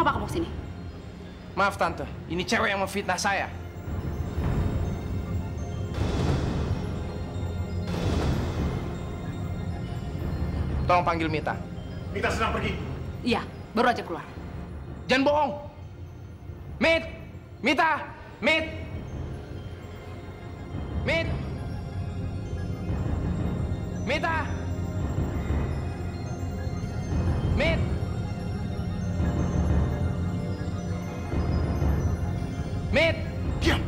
Mau apa kamu kesini? Maaf Tante, ini cewek yang memfitnah saya. Tolong panggil Mita. Mita sedang pergi. Iya, baru aja keluar. Jangan bohong. Mit! Mita! Mit! Mit! Mita! Mit! Mit! Diam!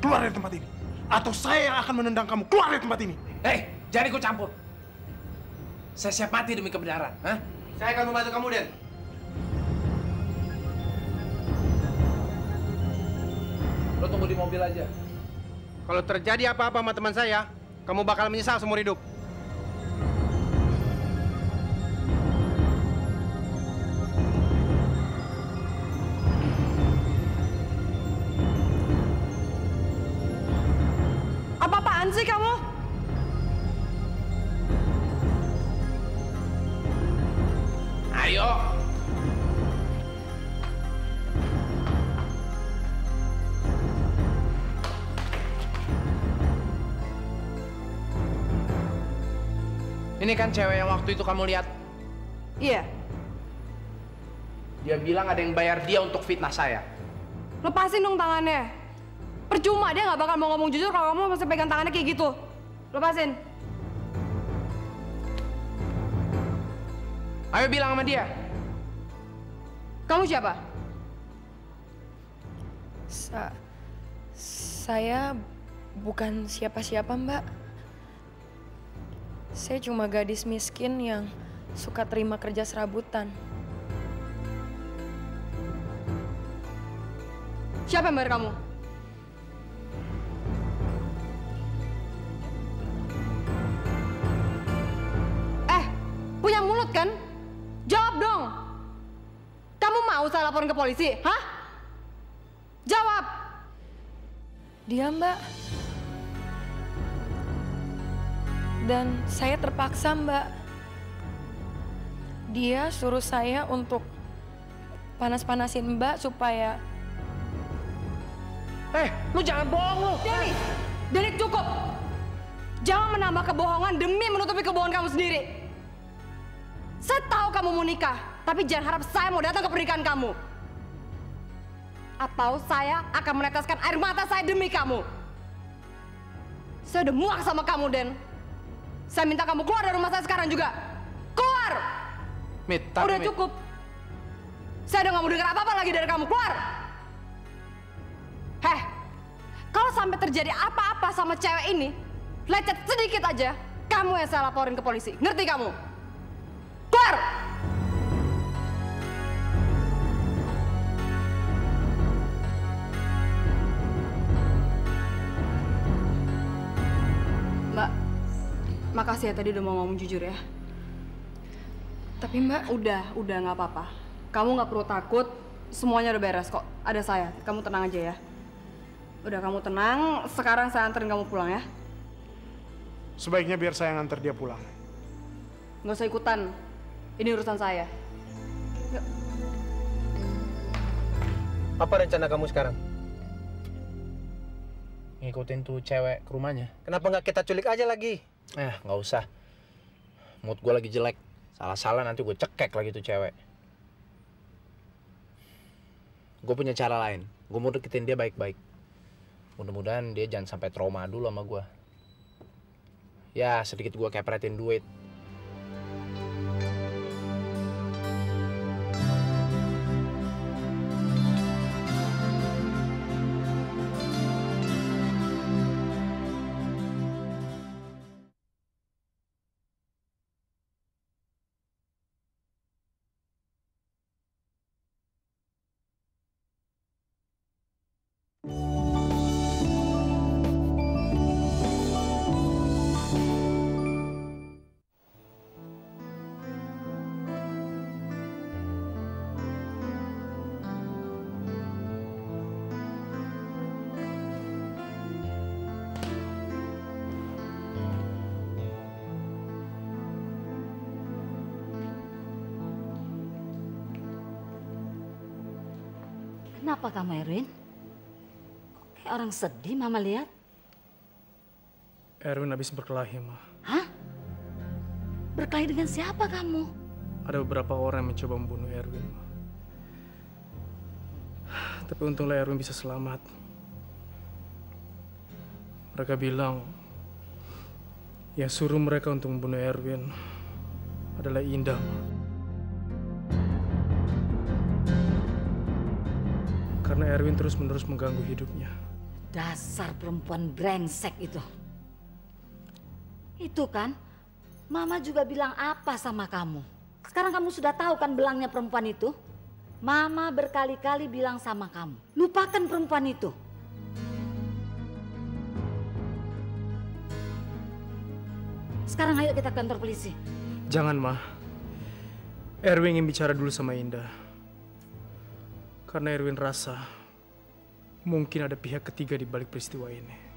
Keluar dari tempat ini. Atau saya yang akan menendang kamu keluar dari tempat ini. Hei, jangan ikut campur. Saya siap mati demi kebenaran. Hah? Saya akan membantu kamu, Den. Lo tunggu di mobil aja. Kalau terjadi apa-apa sama teman saya, kamu bakal menyesal seumur hidup. Apa-apaan sih kamu? Ayo. Ini kan cewek yang waktu itu kamu lihat. Iya. Dia bilang ada yang bayar dia untuk fitnah saya. Lepasin dong tangannya. Percuma, dia nggak bakal mau ngomong jujur kalau kamu masih pegang tangannya kayak gitu. Lepasin. Ayo bilang sama dia. Kamu siapa? Saya bukan siapa-siapa, Mbak. Saya cuma gadis miskin yang suka terima kerja serabutan. Siapa yang bayar kamu? Punya mulut kan? Jawab dong. Kamu mau saya laporin ke polisi? Hah? Jawab. Dia, Mbak. Dan saya terpaksa, Mbak. Dia suruh saya untuk panas-panasin Mbak supaya... Lu jangan bohong lu. Denny, cukup. Jangan menambah kebohongan demi menutupi kebohongan kamu sendiri. Saya tahu kamu mau nikah, tapi jangan harap saya mau datang ke pernikahan kamu. Atau saya akan meneteskan air mata saya demi kamu. Saya udah muak sama kamu, Den. Saya minta kamu keluar dari rumah saya sekarang juga. Keluar! Udah cukup. Saya udah gak mau dengar apa-apa lagi dari kamu. Keluar! Kalau sampai terjadi apa-apa sama cewek ini, lecet sedikit aja, kamu yang saya laporin ke polisi. Ngerti kamu? Keluar! Mbak, makasih ya tadi udah mau ngomong jujur ya. Tapi Mbak... Udah nggak apa-apa. Kamu nggak perlu takut, semuanya udah beres kok. Ada saya, kamu tenang aja ya. Udah kamu tenang, sekarang saya anterin kamu pulang ya. Sebaiknya biar saya nganter dia pulang. Nggak usah ikutan, ini urusan saya. Yuk. Apa rencana kamu sekarang? Ngikutin tuh cewek ke rumahnya. Kenapa nggak kita culik aja lagi? Nggak usah. Mood gue lagi jelek. Salah-salah nanti gue cekek lagi tuh cewek. Gue punya cara lain. Gue mau deketin dia baik-baik. Mudah-mudahan dia jangan sampai trauma dulu sama gue. Ya, sedikit gue kepretin duit. Kenapa kamu, Erwin? Kok kayak orang sedih Mama lihat? Erwin habis berkelahi, Ma. Hah? Berkelahi dengan siapa kamu? Ada beberapa orang yang mencoba membunuh Erwin, Ma. Tapi untunglah Erwin bisa selamat. Mereka bilang yang suruh mereka untuk membunuh Erwin adalah Indah, Ma. Karena Erwin terus-menerus mengganggu hidupnya. Dasar perempuan brengsek itu. Itu kan, Mama juga bilang apa sama kamu. Sekarang kamu sudah tahu kan belangnya perempuan itu? Mama berkali-kali bilang sama kamu, lupakan perempuan itu. Sekarang ayo kita ke kantor polisi. Jangan, Ma. Erwin ingin bicara dulu sama Indah. Karena Erwin rasa mungkin ada pihak ketiga di balik peristiwa ini.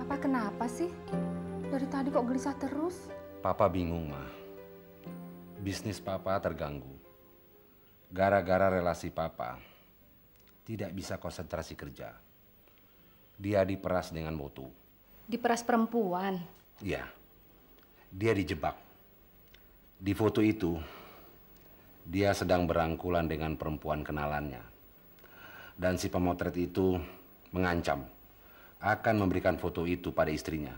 Papa kenapa sih? Dari tadi kok gelisah terus? Papa bingung, Ma. Bisnis Papa terganggu. Gara-gara relasi Papa tidak bisa konsentrasi kerja. Dia diperas dengan mutu. Diperas perempuan. Iya, dia dijebak. Di foto itu, dia sedang berangkulan dengan perempuan kenalannya. Dan si pemotret itu mengancam akan memberikan foto itu pada istrinya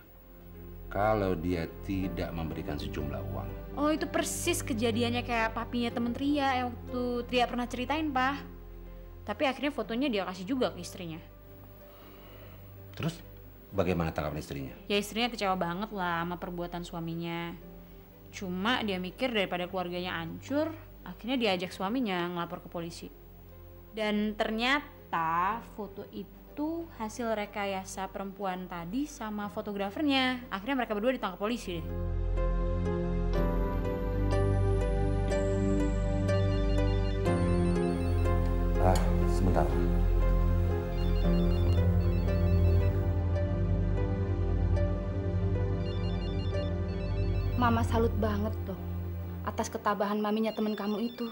kalau dia tidak memberikan sejumlah uang. Oh, itu persis kejadiannya kayak papinya temen Tria yang waktu Tria pernah ceritain, Pak. Tapi akhirnya fotonya dia kasih juga ke istrinya. Terus bagaimana tanggapan istrinya? Ya istrinya kecewa banget lah sama perbuatan suaminya. Cuma dia mikir daripada keluarganya hancur, akhirnya diajak suaminya ngelapor ke polisi. Dan ternyata foto itu hasil rekayasa perempuan tadi sama fotografernya. Akhirnya mereka berdua ditangkap polisi deh. Sebentar. Mama salut banget loh atas ketabahan maminya temen kamu itu.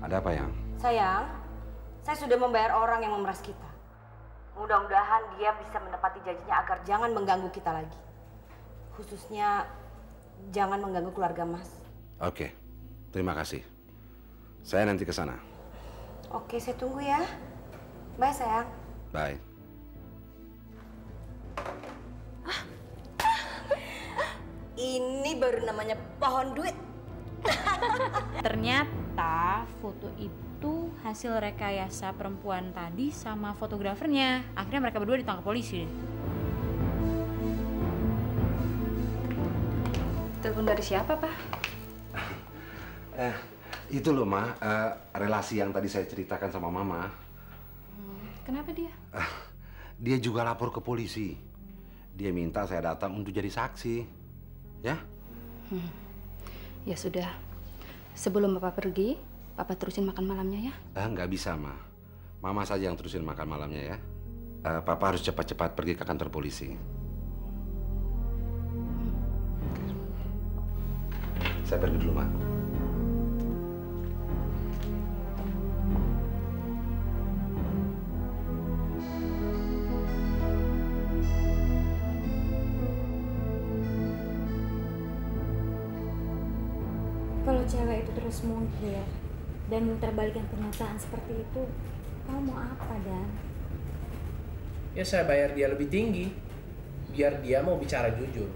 Ada apa, Yang? Sayang, saya sudah membayar orang yang memeras kita. Mudah-mudahan dia bisa menepati janjinya agar jangan mengganggu kita lagi. Khususnya jangan mengganggu keluarga Mas. Oke, terima kasih. Saya nanti ke sana. Oke, saya tunggu ya. Bye, sayang. Bye. Ini baru namanya pohon duit. Ternyata foto itu hasil rekayasa perempuan tadi sama fotografernya. Akhirnya mereka berdua ditangkap polisi deh. Telepon dari siapa, Pak? Itu loh, Ma, relasi yang tadi saya ceritakan sama Mama. Kenapa dia? Dia juga lapor ke polisi. Dia minta saya datang untuk jadi saksi. Ya? Ya sudah. Sebelum Bapak pergi, Papa terusin makan malamnya ya? Nggak bisa, Ma. Mama saja yang terusin makan malamnya ya. Papa harus cepat-cepat pergi ke kantor polisi. Saya pergi dulu, Ma. Kalau cewek itu terus mungkir dan memutarbalikkan kenyataan seperti itu, kamu mau apa, Dan? Ya saya bayar dia lebih tinggi, biar dia mau bicara jujur.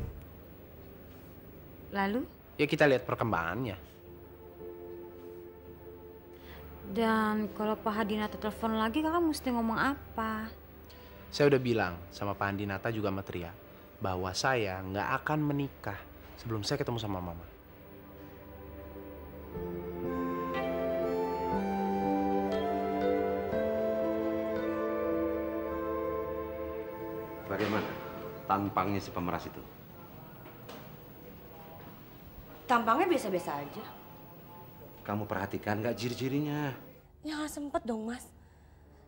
Lalu? Ya kita lihat perkembangannya. Dan kalau Pak Hadinata telepon lagi, kakak mesti ngomong apa? Saya udah bilang sama Pak Handinata juga sama Tria bahwa saya nggak akan menikah sebelum saya ketemu sama Mama. tampangnya si pemeras itu? Tampangnya biasa-biasa aja. Kamu perhatikan nggak ciri-cirinya? Ya nggak sempet dong, Mas.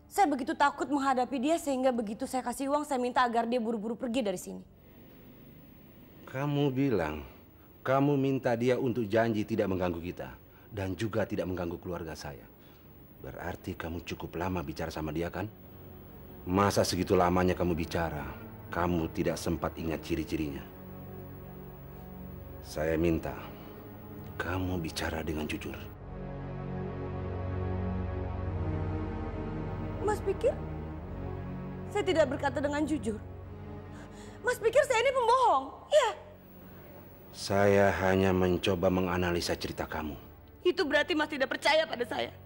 Saya begitu takut menghadapi dia sehingga begitu saya kasih uang, saya minta agar dia buru-buru pergi dari sini. Kamu bilang, kamu minta dia untuk janji tidak mengganggu kita dan juga tidak mengganggu keluarga saya. Berarti kamu cukup lama bicara sama dia kan? Masa segitu lamanya kamu bicara, kamu tidak sempat ingat ciri-cirinya? Saya minta kamu bicara dengan jujur. Mas pikir saya tidak berkata dengan jujur? Mas pikir saya ini pembohong? Iya. Saya hanya mencoba menganalisa cerita kamu. Itu berarti Mas tidak percaya pada saya.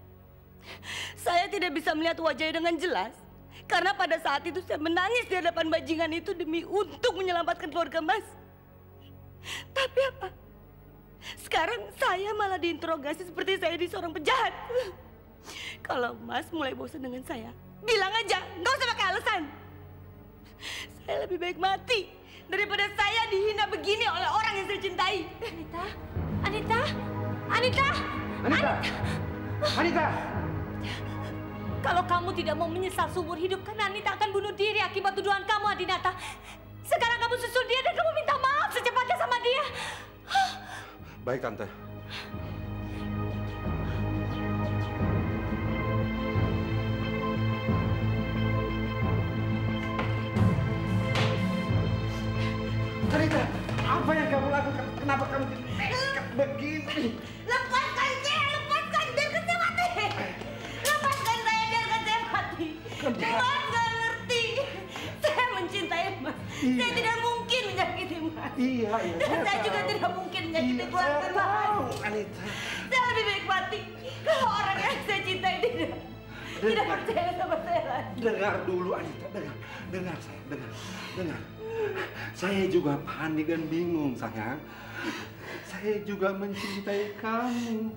Saya tidak bisa melihat wajahnya dengan jelas. Karena pada saat itu saya menangis di hadapan bajingan itu demi untuk menyelamatkan keluarga Mas. Tapi apa? Sekarang saya malah diinterogasi seperti saya di seorang penjahat. Kalau Mas mulai bosan dengan saya, bilang aja, nggak usah pakai alasan. Saya lebih baik mati daripada saya dihina begini oleh orang yang saya cintai. Anita! Kalau kamu tidak mau menyesal seumur hidup, karena Anita akan bunuh diri akibat tuduhan kamu, Adinata. Sekarang kamu susul dia dan kamu minta maaf secepatnya sama dia. Baik, Tante. Anita, apa yang kamu lakukan? Kenapa kamu nekat begini? Lepaskan saya, lepaskan, biarkan saya mati. Lepaskan saya, biarkan saya mati. Mas nggak ngerti. Saya mencintai Mas. Saya tidak mungkin menyakiti Mas. Iya. Dan saya juga tidak mungkin menyakiti keluarga Mas. Anita. Saya lebih baik mati kalau orang yang saya cintai tidak percaya sama saya lagi. Dengar dulu, Anita. Dengar saya, dengar. Saya juga panik dan bingung, sayang. Saya juga mencintai kamu.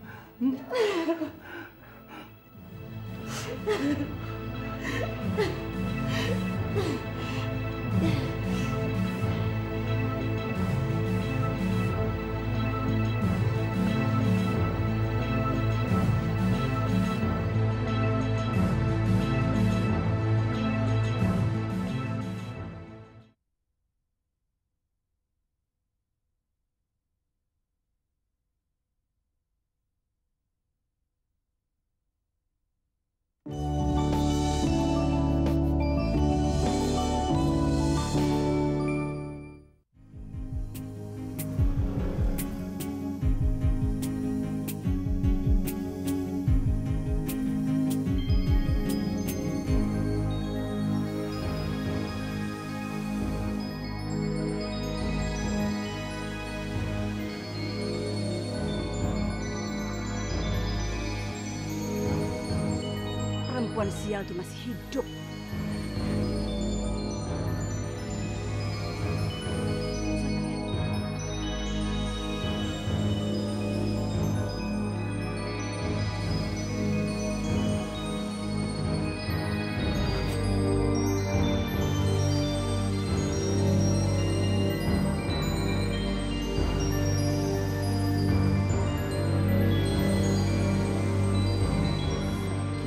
Perempuan sial itu masih hidup.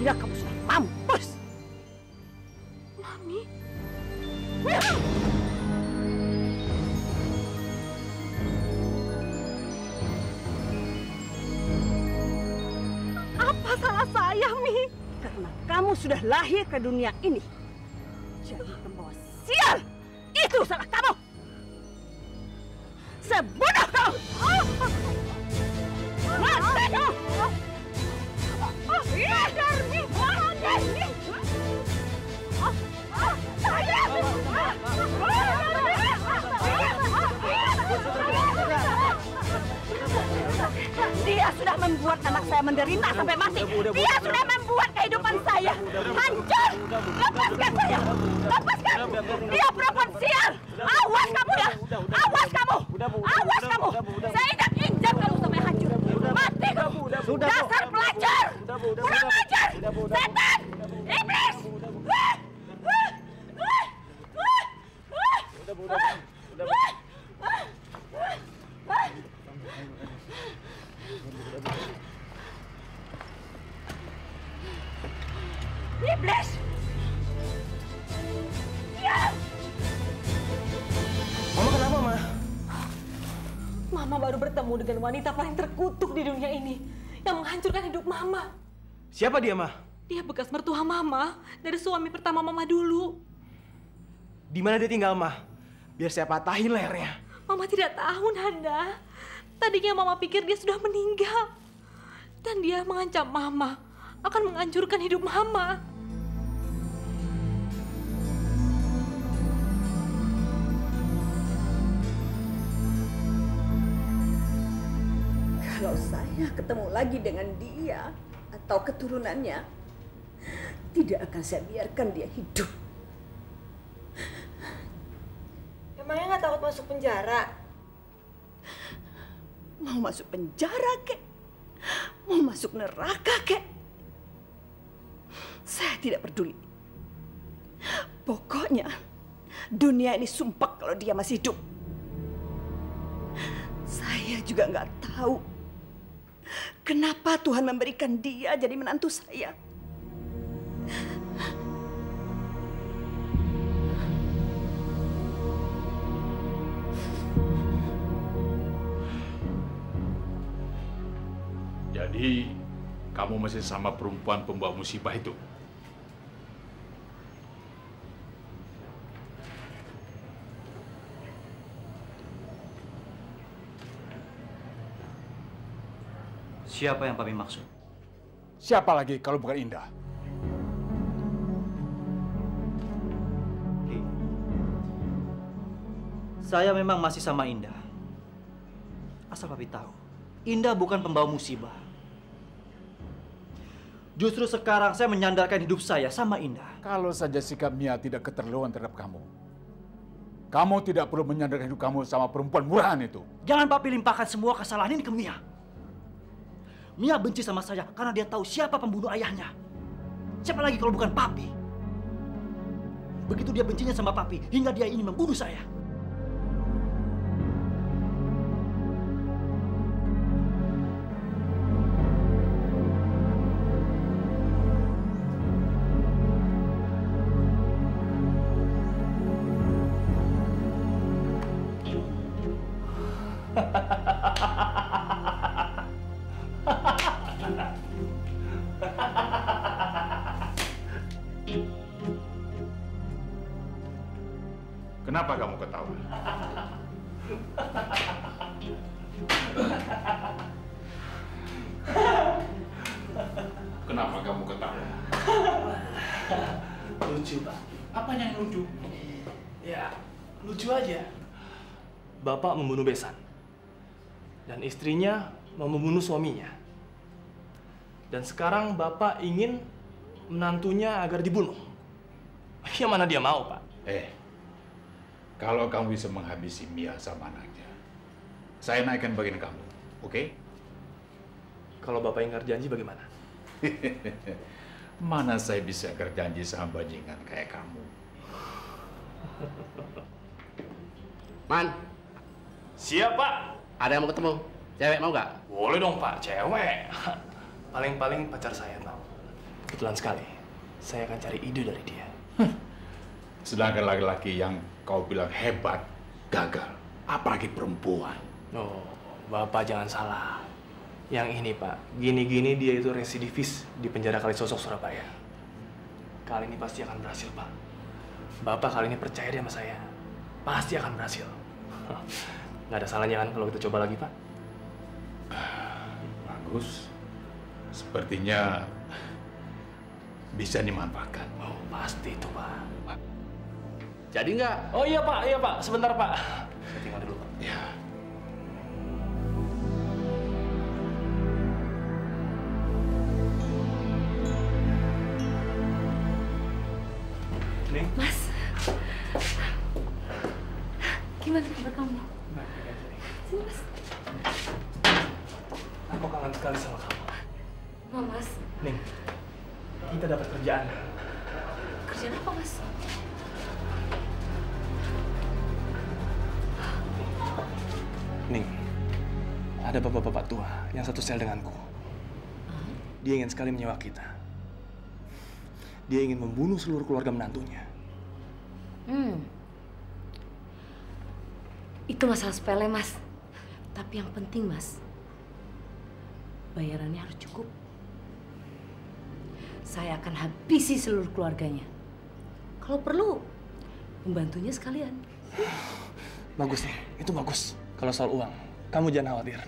Kira kamu sudah mampus. Mami. Apa salah saya, Mi? Karena kamu sudah lahir ke dunia ini. Jadi pembawa sial. Itu salah kamu. Sebunuh kau. Mati kau. Dia sudah membuat anak saya menderita sampai mati. Dia sudah membuat kehidupan saya hancur. Lepaskan saya. Lepaskan. Dia perempuan sial. Awas kamu ya. Awas kamu. Awas kamu. Saya injak kamu sampai hancur. Mati kamu. Dasar pelacur. Kurang ajar. Setan. Iblis. baru bertemu dengan wanita paling terkutuk di dunia ini yang menghancurkan hidup Mama. Siapa dia, Ma? Dia bekas mertua Mama dari suami pertama Mama dulu. Di mana dia tinggal, Ma? Biar saya patahin lehernya. Mama tidak tahu, Nanda. Tadinya Mama pikir dia sudah meninggal. Dan dia mengancam Mama akan menghancurkan hidup Mama. Kalau saya ketemu lagi dengan dia atau keturunannya, tidak akan saya biarkan dia hidup. Emangnya nggak takut masuk penjara? Mau masuk penjara, kek? Mau masuk neraka, kek? Saya tidak peduli. Pokoknya dunia ini sumpah kalau dia masih hidup. Saya juga nggak tahu kenapa Tuhan memberikan dia jadi menantu saya. Jadi, kamu masih sama perempuan pembawa musibah itu? Siapa yang Papi maksud? Siapa lagi kalau bukan Indah? Saya memang masih sama Indah. Asal Papi tahu, Indah bukan pembawa musibah. Justru sekarang saya menyandarkan hidup saya sama Indah. Kalau saja sikap Mia tidak keterlaluan terhadap kamu, kamu tidak perlu menyandarkan hidup kamu sama perempuan murahan itu. Jangan Papi limpahkan semua kesalahan ini ke Mia. Mia benci sama saya karena dia tahu siapa pembunuh ayahnya. Siapa lagi kalau bukan Papi? Begitu dia bencinya sama Papi, hingga dia ingin membunuh saya. Kenapa kamu ketawa? Kenapa kamu ketawa? Lucu, Pak. Apanya yang lucu? Ya, lucu aja. Bapak membunuh besan. Dan istrinya mau membunuh suaminya. Dan sekarang Bapak ingin menantunya agar dibunuh. Ya mana dia mau, Pak? Kalau kamu bisa menghabisi Mia sama anaknya, saya naikkan bagian kamu, oke? Kalau Bapak ingkar janji bagaimana? Mana saya bisa ingkar janji sama bajingan kayak kamu? Man. Siap, Pak. Ada yang mau ketemu. Cewek mau nggak? Boleh dong, Pak. Cewek. Paling-paling pacar saya tahu. Kebetulan sekali. Saya akan cari ide dari dia. Sedangkan laki-laki yang kau bilang hebat, gagal. Apalagi perempuan. Oh, Bapak jangan salah. Yang ini, Pak. Gini-gini dia itu residivis di penjara Kalisosok, Surabaya. Kali ini pasti akan berhasil, Pak. Bapak kali ini percaya dia sama saya. Pasti akan berhasil. Nggak ada salahnya kan kalau kita coba lagi, Pak? Bagus. Sepertinya bisa dimanfaatkan. Oh, pasti itu, Pak. Jadi nggak? Oh iya, Pak. Iya, Pak. Sebentar, Pak. Saya tinggal dulu, Pak. Ya. Ning. Mas. Gimana kabar kamu? Sini, Mas. Aku kangen sekali sama kamu. Mas. Ning, kita dapat kerjaan. Kerjaan apa, Mas? Ning, ada bapak-bapak tua yang satu sel denganku. Dia ingin sekali menyewa kita. Dia ingin membunuh seluruh keluarga menantunya. Itu masalah sepele, Mas. Tapi yang penting, Mas, bayarannya harus cukup. Saya akan habisi seluruh keluarganya. Kalau perlu, pembantunya sekalian. Bagus nih, itu bagus. Kalau soal uang, kamu jangan khawatir.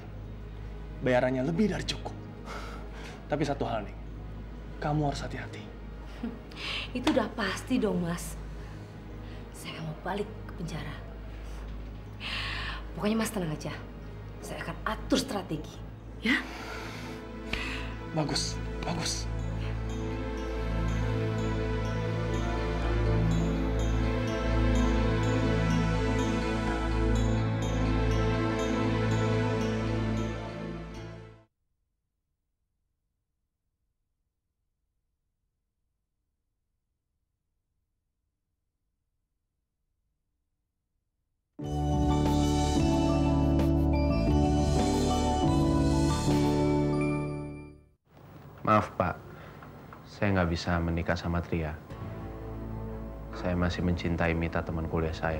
Bayarannya lebih dari cukup. Tapi satu hal nih, kamu harus hati-hati. Itu udah pasti dong, Mas. Saya mau balik ke penjara. Pokoknya Mas tenang aja. Saya akan atur strategi, ya? Bagus, bagus. Maaf Pak, saya nggak bisa menikah sama Tria. Saya masih mencintai Mita, teman kuliah saya.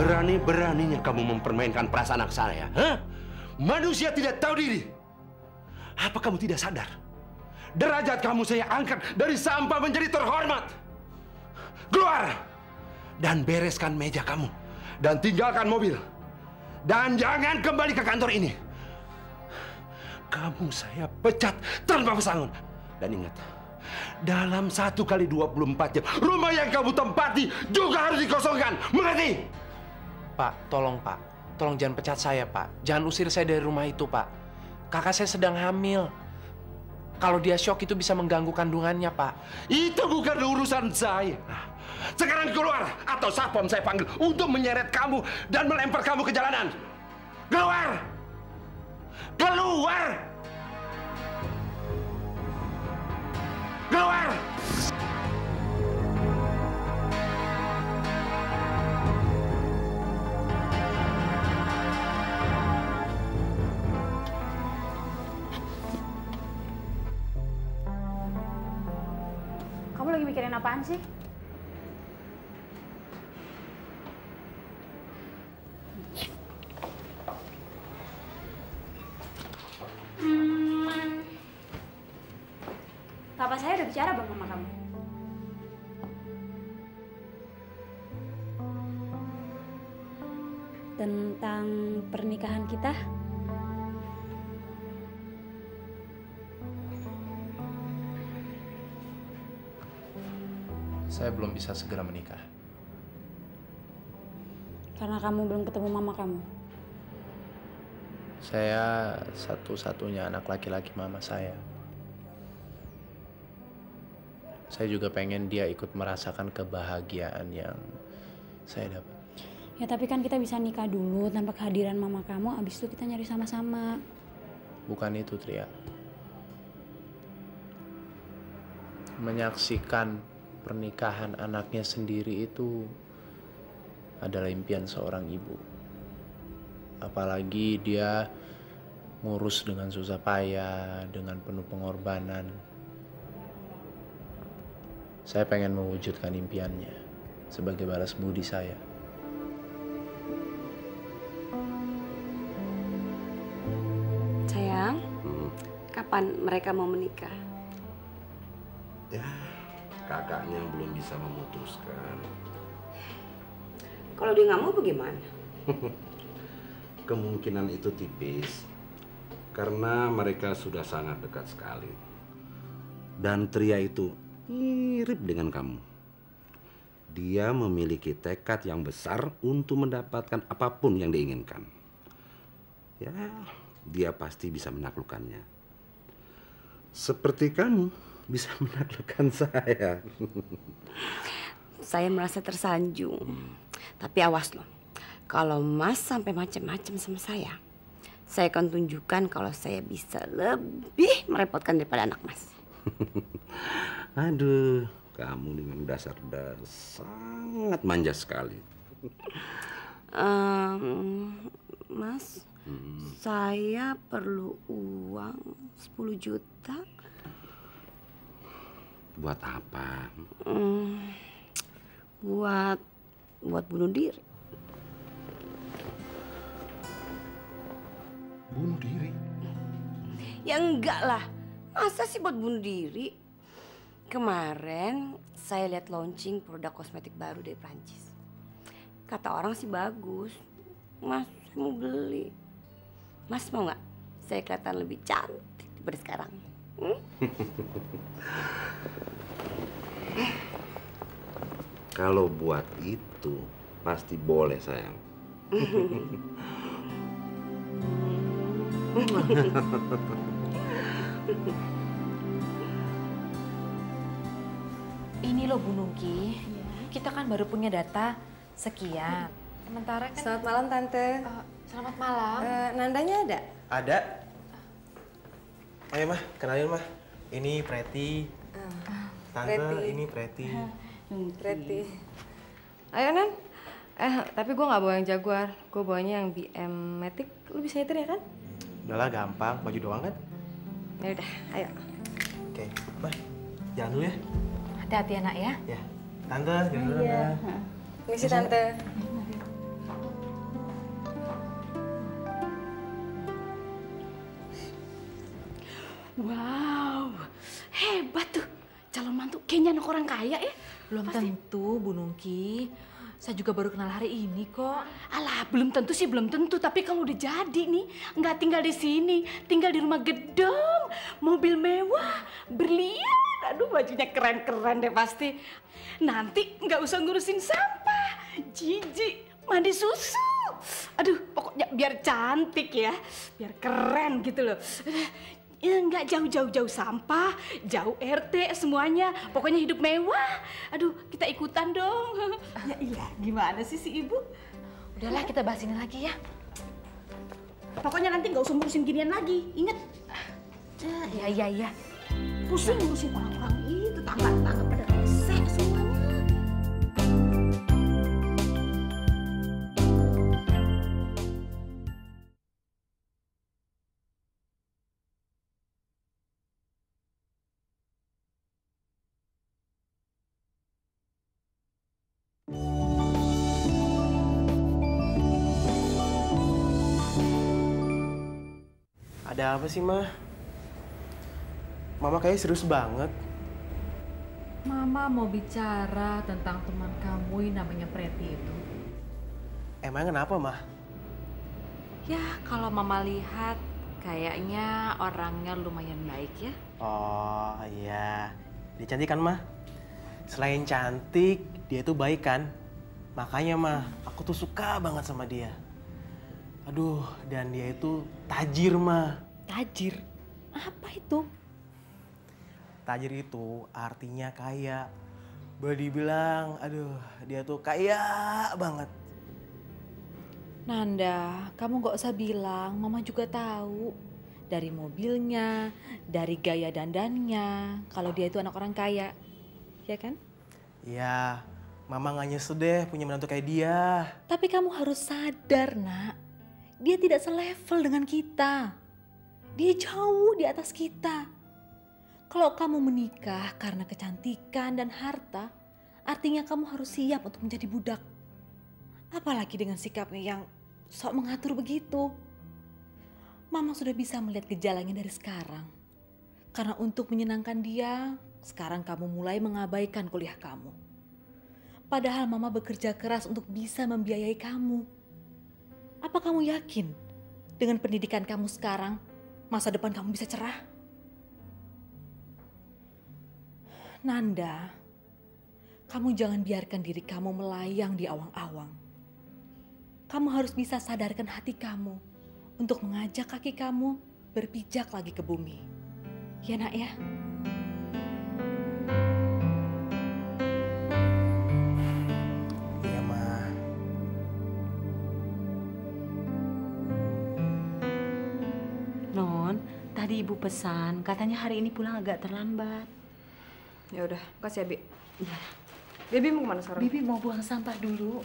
Berani-beraninya kamu mempermainkan perasaan anak saya, hah? Manusia tidak tahu diri. Apa kamu tidak sadar? Derajat kamu saya angkat dari sampah menjadi terhormat. Keluar! Dan bereskan meja kamu. Dan tinggalkan mobil. Dan jangan kembali ke kantor ini. Kamu saya pecat tanpa pesangon. Dan ingat, dalam 1 kali 24 jam, rumah yang kamu tempati juga harus dikosongkan. Mengerti? Pak, tolong Pak. Tolong jangan pecat saya, Pak. Jangan usir saya dari rumah itu, Pak. Kakak saya sedang hamil. Kalau dia shock itu bisa mengganggu kandungannya, Pak. Itu bukan urusan saya. Sekarang keluar atau satpam saya panggil untuk menyeret kamu dan melempar kamu ke jalanan. Keluar! Keluar! Keluar! Kamu lagi mikirin apaan sih? Papa saya udah bicara belum sama kamu? Tentang pernikahan kita? Saya belum bisa segera menikah. Karena kamu belum ketemu mama kamu? Saya satu-satunya anak laki-laki mama saya. Saya juga pengen dia ikut merasakan kebahagiaan yang saya dapat. Ya tapi kan kita bisa nikah dulu tanpa kehadiran mama kamu, abis itu kita nyari sama-sama. Bukan itu, Tria. Menyaksikan pernikahan anaknya sendiri itu adalah impian seorang ibu. Apalagi dia ngurus dengan susah payah, dengan penuh pengorbanan. Saya pengen mewujudkan impiannya sebagai balas budi saya. Sayang, kapan mereka mau menikah? Ya, kakaknya belum bisa memutuskan. Kalau dia nggak mau bagaimana? Kemungkinan itu tipis. Karena mereka sudah sangat dekat sekali. Dan Tria itu mirip dengan kamu. Dia memiliki tekad yang besar untuk mendapatkan apapun yang diinginkan. Ya, dia pasti bisa menaklukkannya. Seperti kamu bisa menaklukkan saya. Saya merasa tersanjung. Tapi awas loh, kalau Mas sampai macam-macam sama saya akan tunjukkan kalau saya bisa lebih merepotkan daripada anak Mas. Aduh, kamu memang dasar sangat manja sekali. Mas, saya perlu uang 10 juta. Buat apa? Buat bunuh diri. Bunuh diri? Ya enggak lah. Masa sih buat bunuh diri? Kemarin saya lihat launching produk kosmetik baru dari Prancis. Kata orang sih bagus. Mas, saya mau beli. Mas mau nggak? Saya kelihatan lebih cantik daripada sekarang. Kalau buat itu pasti boleh sayang. Ini loh Bu Nungki, kita kan baru punya data sekian. Sementara kan... Selamat malam Tante. Selamat malam. Nandanya ada? Ada. Ayo Mah, kenalin Mah. Ini Preti. Tante, Preti. ini Preti. Preti. Ayo Nan. Tapi gue nggak bawa yang Jaguar. Gue bawanya yang BM Matic. Lu bisa nyetir ya kan? Udahlah gampang, baju doang kan? Ya udah, ayo. Oke, Mah. Jalan dulu ya. Hati-hati ya nak ya. Ya. Tante, jalan dulu ya. Misi Tante. Wow, hebat tuh. Calon mantu kayaknya anak orang kaya ya. Belum tentu Bu Nungki. Saya juga baru kenal hari ini kok. Alah, belum tentu sih, belum tentu. Tapi kalau udah jadi nih, nggak tinggal di sini, tinggal di rumah gedung, mobil mewah, berlian. Aduh, bajunya keren-keren deh pasti. Nanti nggak usah ngurusin sampah, jijik, mandi susu. Aduh, pokoknya biar cantik ya, biar keren gitu loh. Ya, nggak jauh-jauh sampah, jauh RT semuanya. Pokoknya hidup mewah. Aduh, kita ikutan dong. Ya iya, gimana sih si ibu? Udahlah kita bahas ini lagi ya. Pokoknya nanti nggak usah ngurusin ginian lagi, inget? Iya. Pusing ngurusin orang-orang itu, tangga-tangga pada resek semuanya. Ada apa sih, Mah? Mama kayaknya serius banget. Mama mau bicara tentang teman kamu yang namanya Preti itu. Emang kenapa, Mah? Ya, kalau Mama lihat kayaknya orangnya lumayan baik ya. Oh iya, dia cantik kan, Mah? Selain cantik, dia tuh baik kan? Makanya, Mah, aku tuh suka banget sama dia. Aduh, dan dia itu tajir, Mah. Tajir? Apa itu? Tajir itu artinya kaya. Boleh dibilang, aduh, dia tuh kaya banget. Nanda, kamu gak usah bilang, Mama juga tahu. Dari mobilnya, dari gaya dandannya, kalau dia itu anak orang kaya. Ya kan? Ya, Mama gak nyesel deh punya menantu kayak dia. Tapi kamu harus sadar, Nak. Dia tidak selevel dengan kita. Dia jauh di atas kita. Kalau kamu menikah karena kecantikan dan harta, artinya kamu harus siap untuk menjadi budak. Apalagi dengan sikapnya yang sok mengatur begitu. Mama sudah bisa melihat gejalanya dari sekarang. Karena untuk menyenangkan dia, sekarang kamu mulai mengabaikan kuliah kamu. Padahal Mama bekerja keras untuk bisa membiayai kamu. Apa kamu yakin dengan pendidikan kamu sekarang, masa depan kamu bisa cerah? Nanda, kamu jangan biarkan diri kamu melayang di awang-awang. Kamu harus bisa sadarkan hati kamu untuk mengajak kaki kamu berpijak lagi ke bumi. Ya nak ya? Iya, Mah. Non, tadi tadi ibu pesan, katanya hari ini pulang agak terlambat. Ya udah, kasih ya, Bi. Iya. Bibi mau kemana sekarang? Bibi mau buang sampah dulu.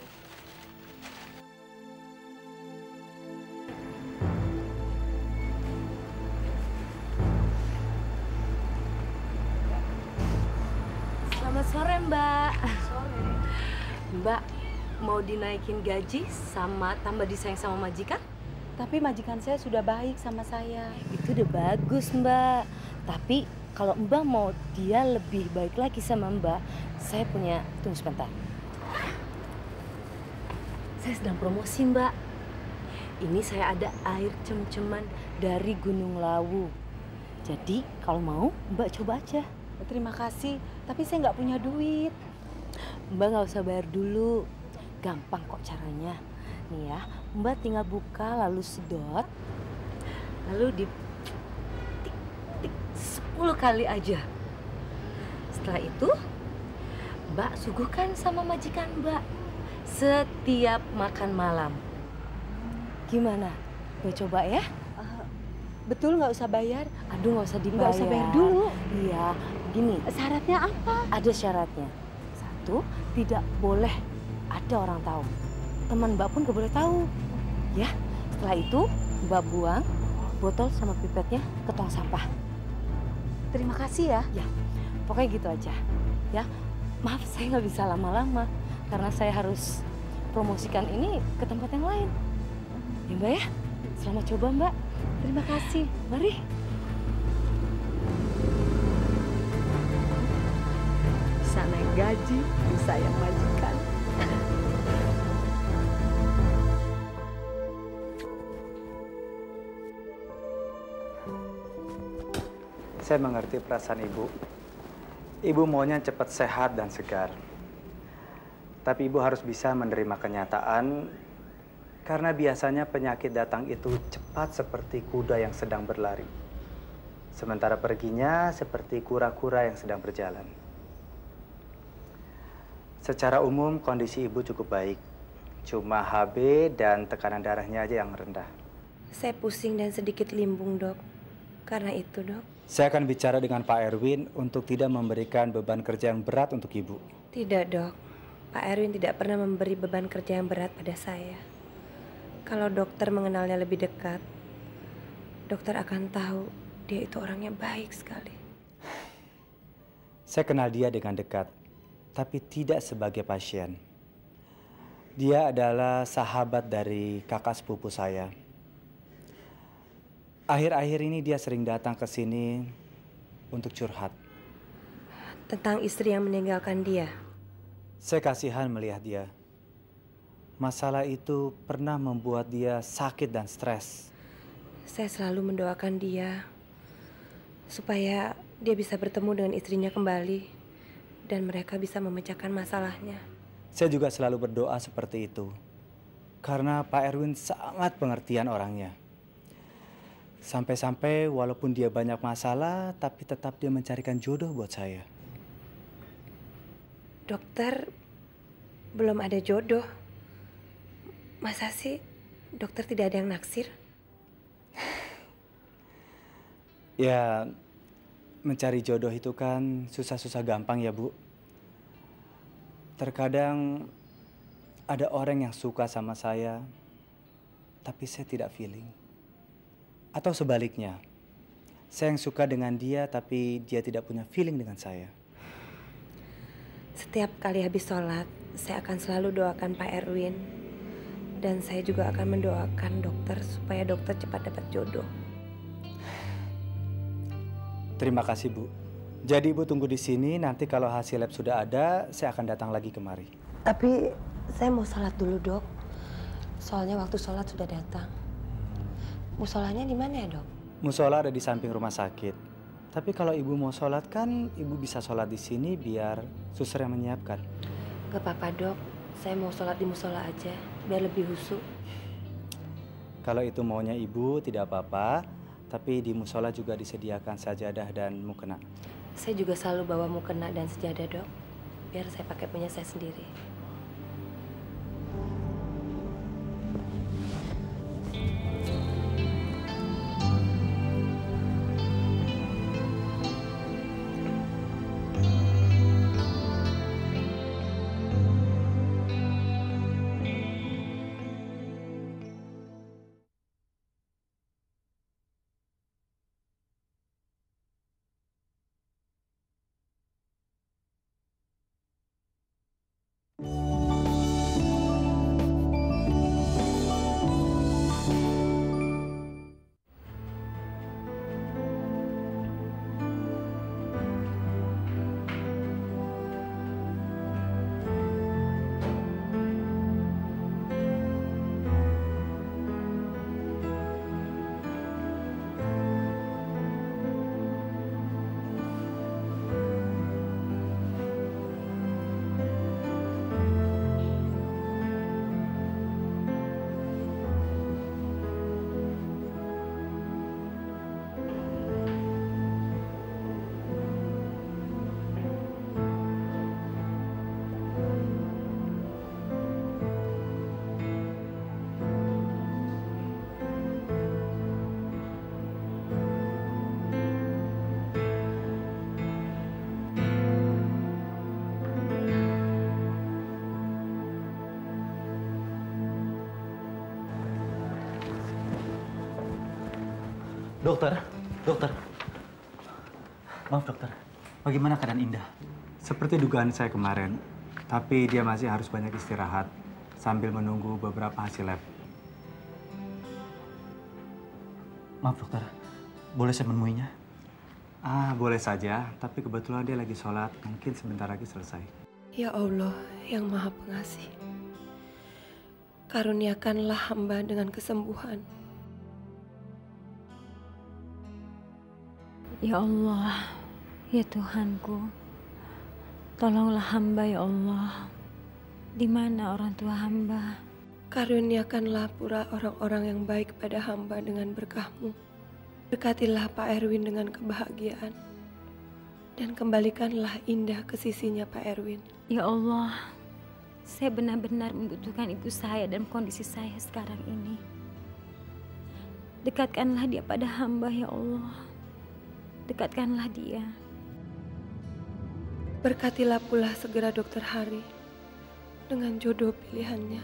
Selamat sore, Mbak. Sore. Mbak, mau dinaikin gaji sama tambah disayang sama majikan? Tapi majikan saya sudah baik sama saya. Itu udah bagus, Mbak. Tapi kalau Mbak mau dia lebih baik lagi sama Mbak, saya punya... Tunggu sebentar. Saya sedang promosi, Mbak. Ini saya ada air cem-ceman dari Gunung Lawu. Jadi kalau mau, Mbak coba aja. Terima kasih, tapi saya nggak punya duit. Mbak nggak usah bayar dulu. Gampang kok caranya. Nih ya, Mbak tinggal buka lalu sedot. Lalu di tik 10 kali aja. Setelah itu, Mbak suguhkan sama majikan Mbak setiap makan malam. Gimana? Mbak coba ya? Betul nggak usah bayar? Aduh nggak usah dibayar. Nggak usah bayar dulu. Iya, gini. Syaratnya apa? Ada syaratnya. Satu, tidak boleh ada orang tahu. Teman Mbak pun gak boleh tahu. Ya, setelah itu Mbak buang botol sama pipetnya ke tong sampah. Terima kasih ya. Ya, pokoknya gitu aja. Ya, maaf saya nggak bisa lama-lama karena saya harus promosikan ini ke tempat yang lain. Ya Mbak ya, selamat coba Mbak. Terima kasih. Mari. Bisa naik gaji, bisa yang majikan. Saya mengerti perasaan ibu. Ibu maunya cepat sehat dan segar. Tapi ibu harus bisa menerima kenyataan karena biasanya penyakit datang itu cepat seperti kuda yang sedang berlari. Sementara perginya seperti kura-kura yang sedang berjalan. Secara umum kondisi ibu cukup baik. Cuma HB dan tekanan darahnya aja yang rendah. Saya pusing dan sedikit limbung, Dok. Karena itu, Dok. Saya akan bicara dengan Pak Erwin untuk tidak memberikan beban kerja yang berat untuk ibu. Tidak, Dok. Pak Erwin tidak pernah memberi beban kerja yang berat pada saya. Kalau dokter mengenalnya lebih dekat, dokter akan tahu dia itu orangnya baik sekali. Saya kenal dia dengan dekat, tapi tidak sebagai pasien. Dia adalah sahabat dari kakak sepupu saya. Akhir-akhir ini dia sering datang ke sini untuk curhat. Tentang istri yang meninggalkan dia? Saya kasihan melihat dia. Masalah itu pernah membuat dia sakit dan stres. Saya selalu mendoakan dia supaya dia bisa bertemu dengan istrinya kembali dan mereka bisa memecahkan masalahnya. Saya juga selalu berdoa seperti itu. Karena Pak Erwin sangat pengertian orangnya. Sampai-sampai walaupun dia banyak masalah, tapi tetap dia mencarikan jodoh buat saya. Dokter, belum ada jodoh. Masa sih dokter tidak ada yang naksir? Ya, mencari jodoh itu kan susah-susah gampang ya, Bu. Terkadang ada orang yang suka sama saya, tapi saya tidak feeling. Atau sebaliknya, saya yang suka dengan dia tapi dia tidak punya feeling dengan saya. Setiap kali habis sholat, saya akan selalu doakan Pak Erwin. Dan saya juga akan mendoakan dokter supaya dokter cepat dapat jodoh. Terima kasih, Bu. Jadi Ibu tunggu di sini, nanti kalau hasil lab sudah ada, saya akan datang lagi kemari. Tapi saya mau sholat dulu, Dok. Soalnya waktu sholat sudah datang. Musolanya di mana ya, Dok? Musola ada di samping rumah sakit. Tapi kalau Ibu mau sholat kan, Ibu bisa sholat di sini biar suster yang menyiapkan. Gak apa-apa, Dok. Saya mau sholat di musola aja, biar lebih khusyuk. Kalau itu maunya Ibu, tidak apa-apa. Tapi di musola juga disediakan sajadah dan mukena. Saya juga selalu bawa mukena dan sejadah, Dok. Biar saya pakai punya saya sendiri. Dokter. Maaf dokter, bagaimana keadaan Indah? Seperti dugaan saya kemarin, tapi dia masih harus banyak istirahat sambil menunggu beberapa hasil lab. Maaf dokter, boleh saya menemuinya? Boleh saja, tapi kebetulan dia lagi sholat, mungkin sebentar lagi selesai. Ya Allah yang Maha Pengasih, karuniakanlah hamba dengan kesembuhan. Ya Allah, ya Tuhanku, tolonglah hamba ya Allah. Di mana orang tua hamba? Karuniakanlah pula orang-orang yang baik pada hamba dengan berkah-Mu. Berkatilah Pak Erwin dengan kebahagiaan. Dan kembalikanlah Indah ke sisinya Pak Erwin. Ya Allah, saya benar-benar membutuhkan ibu saya dan kondisi saya sekarang ini. Dekatkanlah dia pada hamba ya Allah. Dekatkanlah dia. Berkatilah pula segera Dokter Hari dengan jodoh pilihannya.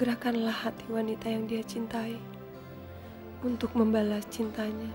Gerakanlah hati wanita yang dia cintai untuk membalas cintanya.